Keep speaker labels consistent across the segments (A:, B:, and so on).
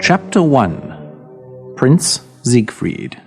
A: Chapter 1. Prince Siegfried.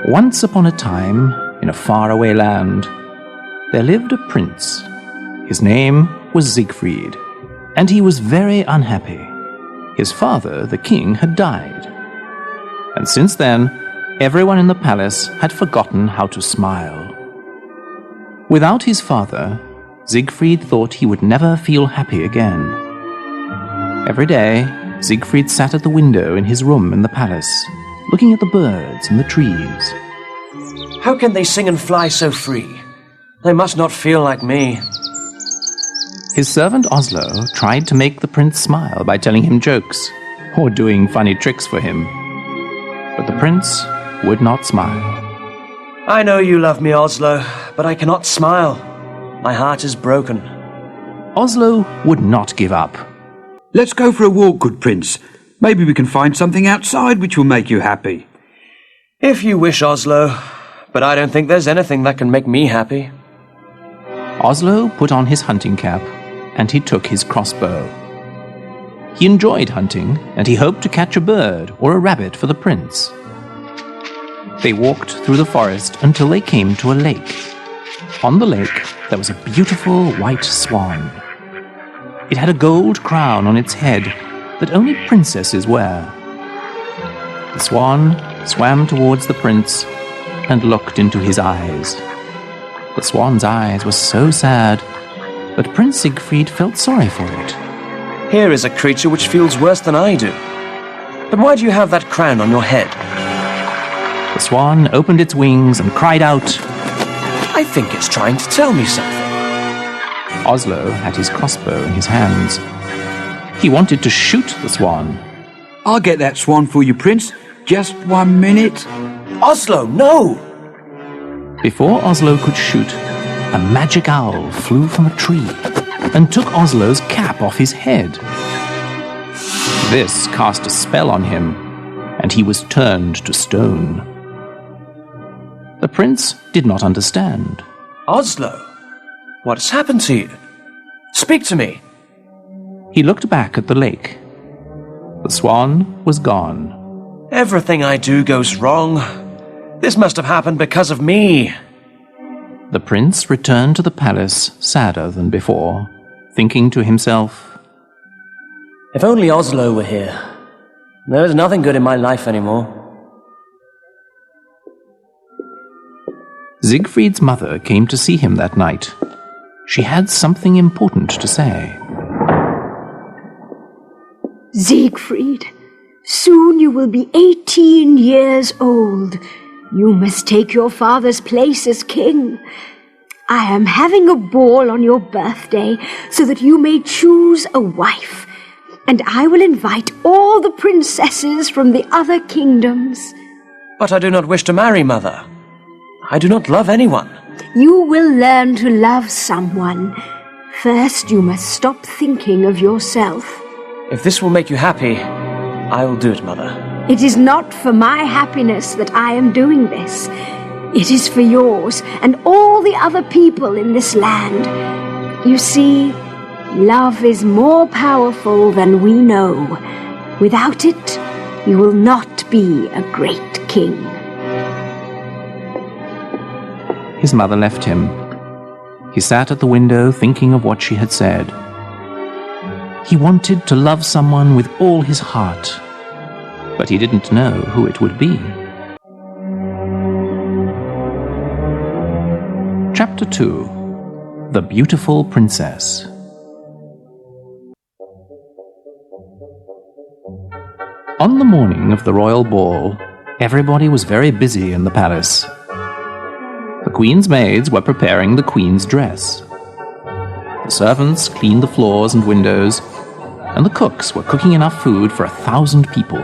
A: Once upon a time, in a faraway land, there lived a prince. His name was Siegfried, and he was very unhappy. His father, the king, had died. And since then, everyone in the palace had forgotten how to smile. Without his father, Siegfried thought he would never feel happy again. Every day, Siegfried sat at the window in his room in the palace, looking at the birds and the trees.
B: How can they sing and fly so free? They must not feel like me.
A: His servant Oslo tried to make the prince smile by telling him jokes or doing funny tricks for him. But the prince would not smile.
B: I know you love me, Oslo, but I cannot smile. My heart is broken.
A: Oslo would not give up.
C: Let's go for a walk, good prince. Maybe we can find something outside which will make you happy.
B: If you wish, Oslo, but I don't think there's anything that can make me happy.
A: Oslo put on his hunting cap, and he took his crossbow. He enjoyed hunting, and he hoped to catch a bird or a rabbit for the prince. They walked through the forest until they came to a lake. On the lake, there was a beautiful white swan. It had a gold crown on its head that only princesses wear. The swan swam towards the prince and looked into his eyes. The swan's eyes were so sad that Prince Siegfried felt sorry for it.
B: Here is a creature which feels worse than I do. But why do you have that crown on your head?
A: The swan opened its wings and cried out,
B: I think it's trying to tell me something.
A: Oslo had his crossbow in his hands. He wanted to shoot the swan.
C: I'll get that swan for you, prince. Just 1 minute.
B: Oslo, no!
A: Before Oslo could shoot, a magic owl flew from a tree and took Oslo's cap off his head. This cast a spell on him, and he was turned to stone. The prince did not understand.
B: Oslo, what has happened to you? Speak to me.
A: He looked back at the lake. The swan was gone.
B: Everything I do goes wrong. This must have happened because of me.
A: The prince returned to the palace sadder than before, thinking to himself,
B: If only Oslo were here. There is nothing good in my life anymore.
A: Siegfried's mother came to see him that night. She had something important to say.
D: Siegfried, soon you will be 18 years old. You must take your father's place as king. I am having a ball on your birthday so that you may choose a wife, and I will invite all the princesses from the other kingdoms.
B: But I do not wish to marry, Mother. I do not love anyone.
D: You will learn to love someone. First, you must stop thinking of yourself.
B: If this will make you happy, I will do it, Mother.
D: It is not for my happiness that I am doing this. It is for yours and all the other people in this land. You see, love is more powerful than we know. Without it, you will not be a great king.
A: His mother left him. He sat at the window thinking of what she had said. He wanted to love someone with all his heart, but he didn't know who it would be. Chapter 2. The Beautiful Princess. On the morning of the royal ball, everybody was very busy in the palace. The queen's maids were preparing the queen's dress. The servants cleaned the floors and windows, and the cooks were cooking enough food for 1,000 people.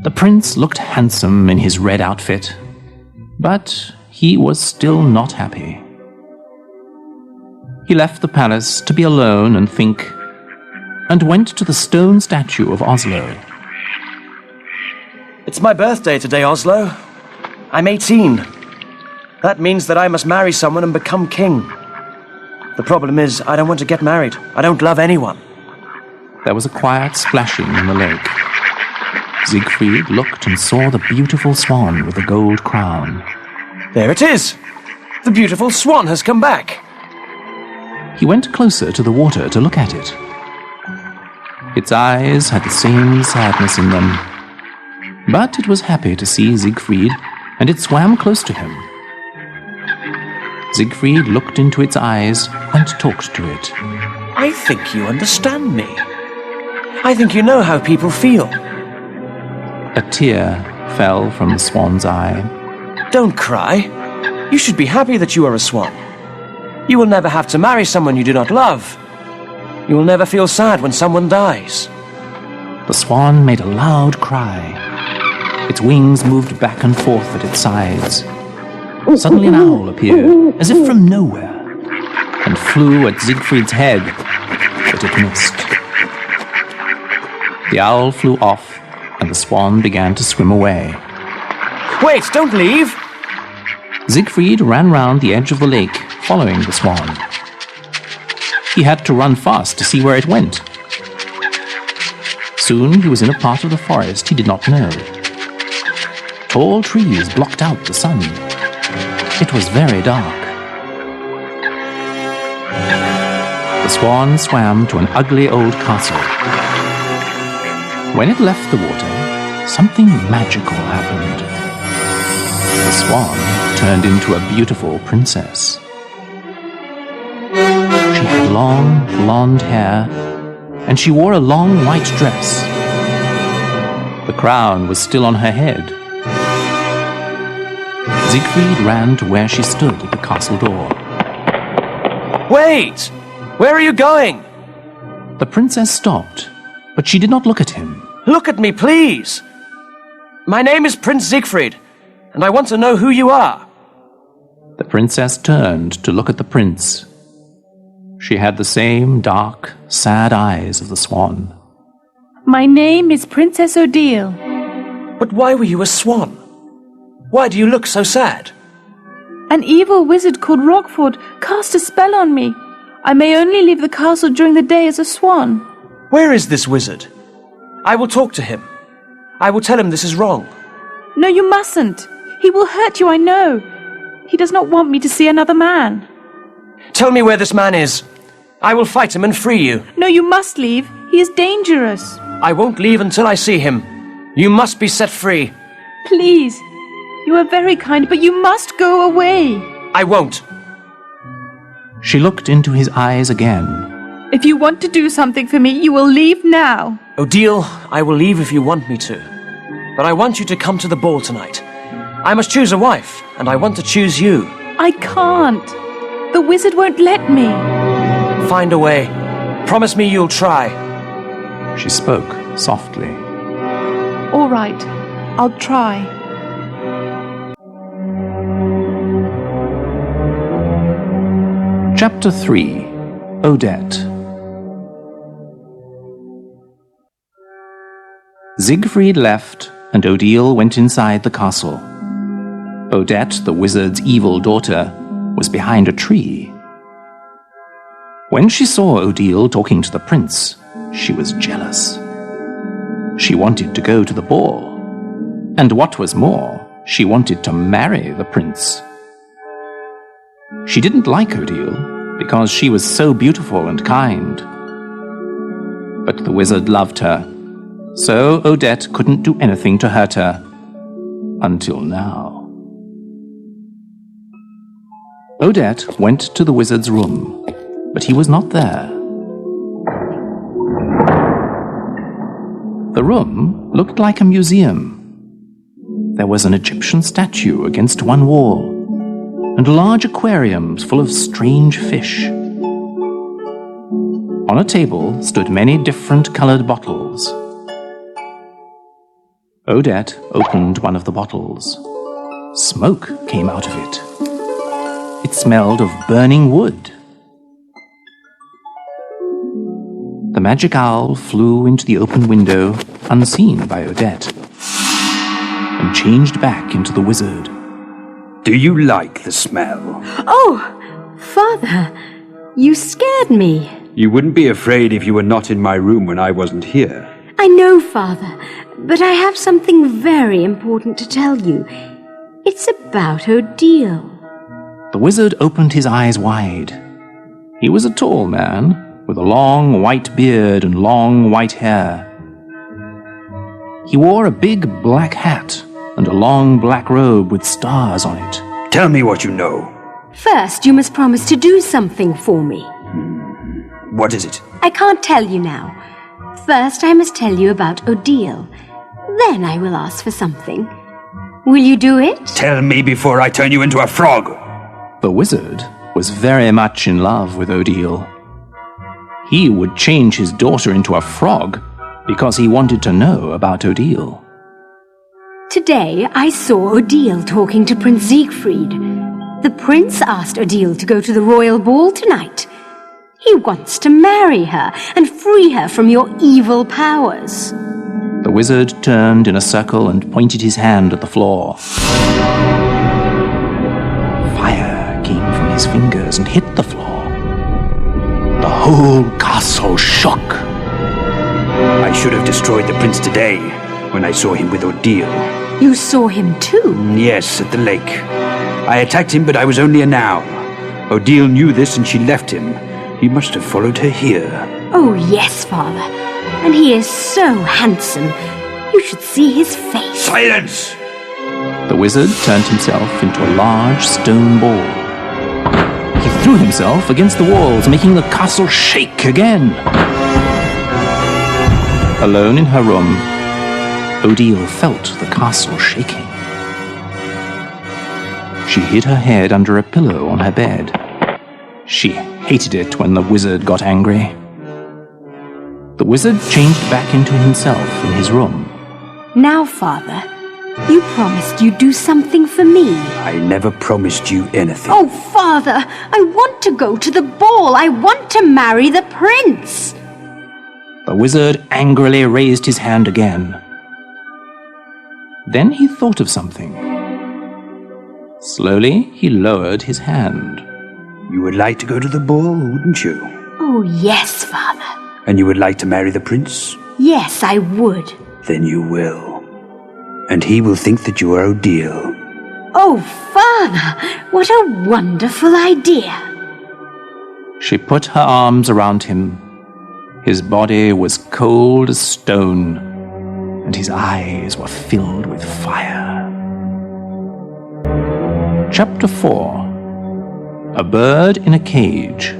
A: The prince looked handsome in his red outfit, but he was still not happy. He left the palace to be alone and think, and went to the stone statue of Oslo.
B: It's my birthday today, Oslo. I'm 18. That means that I must marry someone and become king. The problem is, I don't want to get married. I don't love anyone.
A: There was a quiet splashing in the lake. Siegfried looked and saw the beautiful swan with the gold crown.
B: There it is! The beautiful swan has come back!
A: He went closer to the water to look at it. Its eyes had the same sadness in them, but it was happy to see Siegfried, and it swam close to him. Siegfried looked into its eyes and talked to it.
B: I think you understand me. I think you know how people feel.
A: A tear fell from the swan's eye.
B: Don't cry. You should be happy that you are a swan. You will never have to marry someone you do not love. You will never feel sad when someone dies.
A: The swan made a loud cry. Its wings moved back and forth at its sides. Suddenly an owl appeared, as if from nowhere, and flew at Siegfried's head, but it missed. The owl flew off, and the swan began to swim away.
B: Wait, don't leave!
A: Siegfried ran round the edge of the lake, following the swan. He had to run fast to see where it went. Soon he was in a part of the forest he did not know. Tall trees blocked out the sun. It was very dark. The swan swam to an ugly old castle. When it left the water, something magical happened. The swan turned into a beautiful princess. She had long, blonde hair, and she wore a long white dress. The crown was still on her head. Siegfried ran to where she stood at the castle door.
B: Wait! Where are you going?
A: The princess stopped, but she did not look at him.
B: Look at me, please! My name is Prince Siegfried, and I want to know who you are.
A: The princess turned to look at the prince. She had the same dark, sad eyes of the swan.
E: My name is Princess Odile.
B: But why were you a swan? Why do you look so sad?
E: An evil wizard called Rockford cast a spell on me. I may only leave the castle during the day as a swan.
B: Where is this wizard? I will talk to him. I will tell him this is wrong.
E: No, you mustn't. He will hurt you, I know. He does not want me to see another man.
B: Tell me where this man is. I will fight him and free you.
E: No, you must leave. He is dangerous.
B: I won't leave until I see him. You must be set free.
E: Please. You are very kind, but you must go away.
B: I won't.
A: She looked into his eyes again.
E: If you want to do something for me, you will leave now.
B: Odile, I will leave if you want me to. But I want you to come to the ball tonight. I must choose a wife, and I want to choose you.
E: I can't. The wizard won't let me.
B: Find a way. Promise me you'll try.
A: She spoke softly.
E: All right, I'll try.
A: Chapter 3. Odette. Siegfried left, and Odile went inside the castle. Odette, the wizard's evil daughter, was behind a tree. When she saw Odile talking to the prince, she was jealous. She wanted to go to the ball. And what was more, she wanted to marry the prince. She didn't like Odile because she was so beautiful and kind. But the wizard loved her, so Odette couldn't do anything to hurt her. Until now. Odette went to the wizard's room, but he was not there. The room looked like a museum. There was an Egyptian statue against one wall, and large aquariums full of strange fish. On a table stood many different colored bottles. Odette opened one of the bottles. Smoke came out of it. It smelled of burning wood. The magic owl flew into the open window, unseen by Odette, and changed back into the wizard.
C: Do you like the smell?
D: Oh, Father, You scared me.
C: You wouldn't be afraid if you were not in my room when I wasn't here.
D: I know, Father, but I have something very important to tell you. It's about Odile.
A: The wizard opened his eyes wide. He was a tall man, with a long white beard and long white hair. He wore a big black hat and a long black robe with stars on it.
C: Tell me what you know.
D: First, you must promise to do something for me.
C: What is it?
D: I can't tell you now. First, I must tell you about Odile. Then I will ask for something. Will you do it?
C: Tell me before I turn you into a frog.
A: The wizard was very much in love with Odile. He would change his daughter into a frog because he wanted to know about Odile.
D: Today, I saw Odile talking to Prince Siegfried. The prince asked Odile to go to the royal ball tonight. He wants to marry her and free her from your evil powers.
A: The wizard turned in a circle and pointed his hand at the floor. Fire came from his fingers and hit the floor. The whole castle shook.
C: I should have destroyed the prince today when I saw him with Odile.
D: You saw him too?
C: Yes, at the lake. I attacked him, but I was only an owl. Odile knew this and she left him. He must have followed her here.
D: Oh, yes, Father. And he is so handsome. You should see his face.
C: Silence!
A: The wizard turned himself into a large stone ball. He threw himself against the walls, making the castle shake again. Alone in her room, Odile felt the castle shaking. She hid her head under a pillow on her bed. She hated it when the wizard got angry. The wizard changed back into himself in his room.
D: Now, Father, you promised you'd do something for me.
C: I never promised you anything.
D: Oh, Father, I want to go to the ball. I want to marry the prince.
A: The wizard angrily raised his hand again. Then he thought of something. Slowly, he lowered his hand.
C: You would like to go to the ball, wouldn't you?
D: Oh, yes, Father.
C: And you would like to marry the prince?
D: Yes, I would.
C: Then you will. And he will think that you are Odile.
D: Oh, Father, what a wonderful idea.
A: She put her arms around him. His body was cold as stone, and his eyes were filled with fire. Chapter 4. A Bird in a Cage.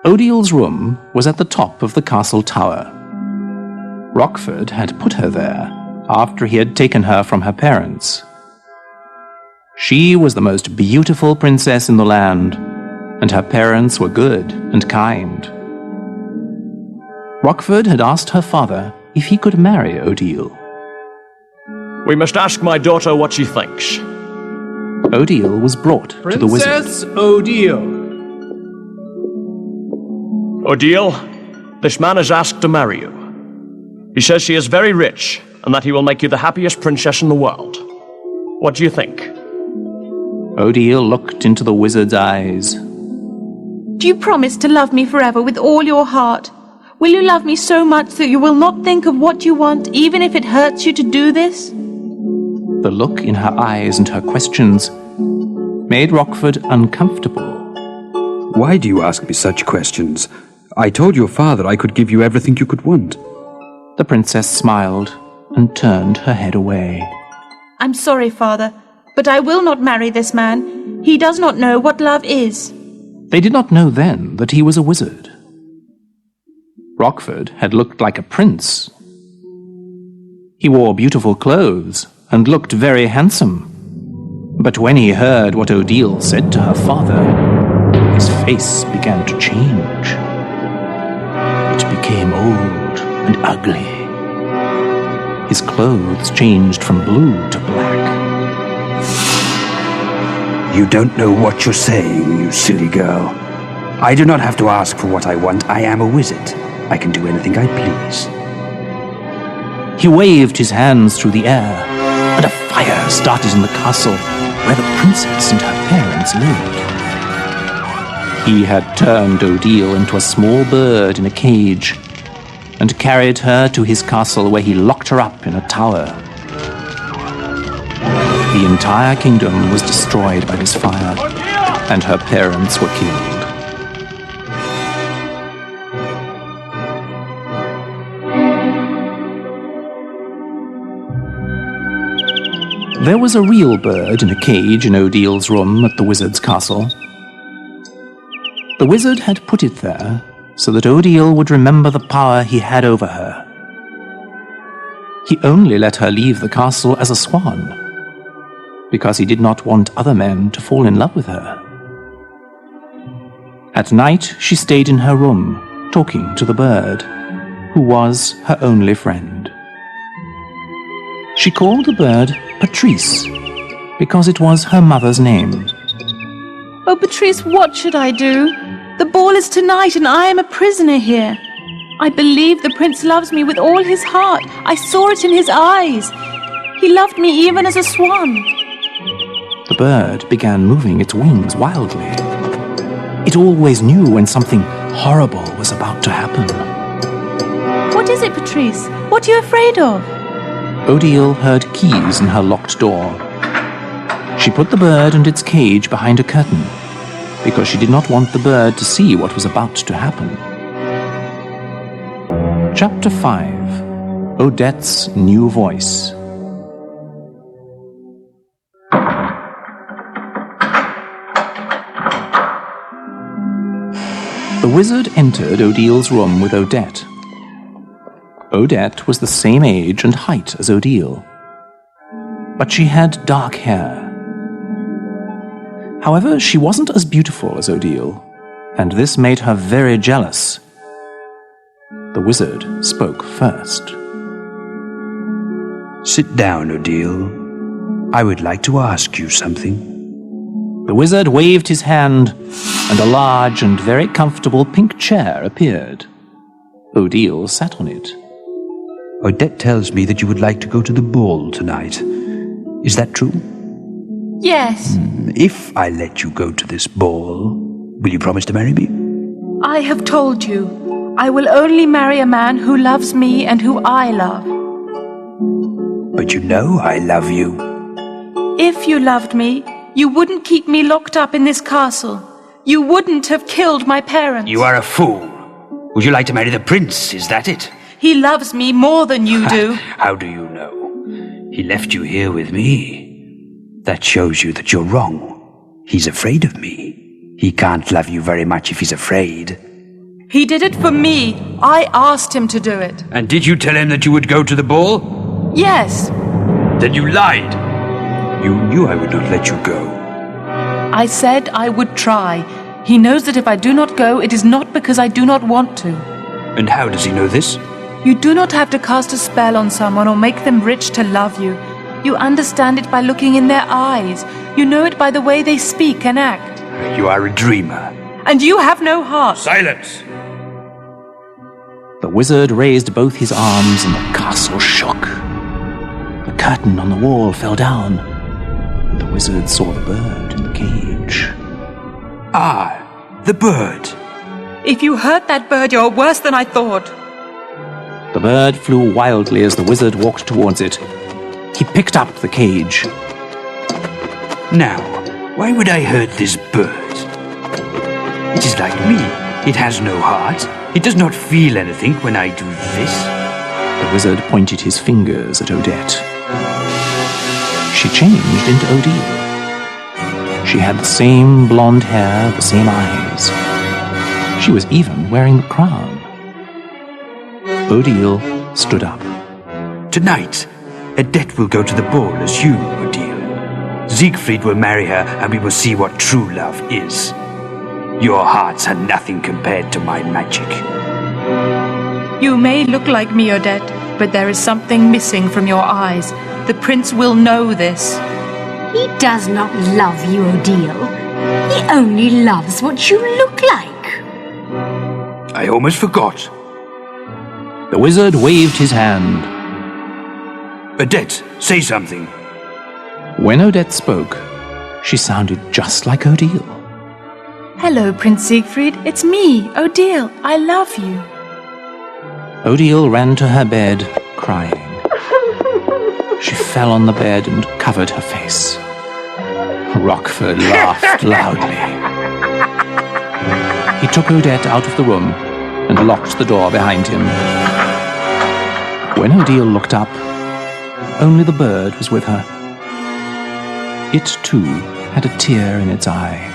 A: Odile's room was at the top of the castle tower. Rockford had put her there after he had taken her from her parents. She was the most beautiful princess in the land, and her parents were good and kind. Rockford had asked her father if he could marry Odile.
B: We must ask my daughter what she thinks.
A: Odile was brought to the wizard.
F: Princess Odile.
B: Odile, this man has asked to marry you. He says she is very rich and that he will make you the happiest princess in the world. What do you think?
A: Odile looked into the wizard's eyes.
E: Do you promise to love me forever with all your heart? Will you love me so much that you will not think of what you want, even if it hurts you to do this?
A: The look in her eyes and her questions made Rockford uncomfortable.
C: Why do you ask me such questions? I told your father I could give you everything you could want.
A: The princess smiled and turned her head away.
E: I'm sorry, Father, but I will not marry this man. He does not know what love is.
A: They did not know then that he was a wizard. Rockford had looked like a prince. He wore beautiful clothes and looked very handsome. But when he heard what Odile said to her father, his face began to change. It became old and ugly. His clothes changed from blue to black.
C: You don't know what you're saying, you silly girl. I do not have to ask for what I want. I am a wizard. I can do anything I please.
A: He waved his hands through the air, and a fire started in the castle. where the princess and her parents lived. He had turned Odile into a small bird in a cage and carried her to his castle, where he locked her up in a tower. The entire kingdom was destroyed by this fire, and her parents were killed. There was a real bird in a cage in Odile's room at the wizard's castle. The wizard had put it there so that Odile would remember the power he had over her. He only let her leave the castle as a swan, because he did not want other men to fall in love with her. At night, she stayed in her room, talking to the bird, who was her only friend. She called the bird Patrice, because it was her mother's name.
E: Oh, Patrice, what should I do? The ball is tonight and I am a prisoner here. I believe the prince loves me with all his heart. I saw it in his eyes. He loved me even as a swan.
A: The bird began moving its wings wildly. It always knew when something horrible was about to happen.
E: What is it, Patrice? What are you afraid of?
A: Odile heard keys in her locked door. She put the bird and its cage behind a curtain, because she did not want the bird to see what was about to happen. Chapter 5. Odette's New Voice. The wizard entered Odile's room with Odette. Odette was the same age and height as Odile, but she had dark hair. However, she wasn't as beautiful as Odile, and this made her very jealous. The wizard spoke first.
C: Sit down, Odile. I would like to ask you something.
A: The wizard waved his hand, and a large and very comfortable pink chair appeared. Odile sat on it.
C: Odette tells me that you would like to go to the ball tonight. Is that true?
E: Yes.
C: If I let you go to this ball, will you promise to marry me?
E: I have told you. I will only marry a man who loves me and who I love.
C: But you know I love you.
E: If you loved me, you wouldn't keep me locked up in this castle. You wouldn't have killed my parents.
C: You are a fool. Would you like to marry the prince, is that it?
E: He loves me more than you do.
C: How do you know? He left you here with me. That shows you that you're wrong. He's afraid of me. He can't love you very much if he's afraid.
E: He did it for me. I asked him to do it.
C: And did you tell him that you would go to the ball?
E: Yes.
C: Then you lied. You knew I would not let you go.
E: I said I would try. He knows that if I do not go, it is not because I do not want to.
C: And how does he know this?
E: You do not have to cast a spell on someone or make them rich to love you. You understand it by looking in their eyes. You know it by the way they speak and act.
C: You are a dreamer.
E: And you have no heart.
C: Silence!
A: The wizard raised both his arms and the castle shook. The curtain on the wall fell down, and the wizard saw the bird in the cage.
C: Ah, the bird.
E: If you hurt that bird, you're worse than I thought.
A: The bird flew wildly as the wizard walked towards it. He picked up the cage.
C: Now, why would I hurt this bird? It is like me. It has no heart. It does not feel anything when I do this.
A: The wizard pointed his fingers at Odette. She changed into Odile. She had the same blonde hair, the same eyes. She was even wearing the crown. Odile stood up.
C: Tonight, Odette will go to the ball as you, Odile. Siegfried will marry her and we will see what true love is. Your hearts are nothing compared to my magic.
E: You may look like me, Odette, but there is something missing from your eyes. The prince will know this.
D: He does not love you, Odile. He only loves what you look like.
C: I almost forgot.
A: The wizard waved his hand.
C: Odette, say something.
A: When Odette spoke, She sounded just like Odile.
E: Hello, Prince Siegfried. It's me, Odile. I love you.
A: Odile ran to her bed, crying. She fell on the bed and covered her face. Rockford laughed loudly. He took Odette out of the room and locked the door behind him. When Odile looked up, only the bird was with her. It, too, had a tear in its eye.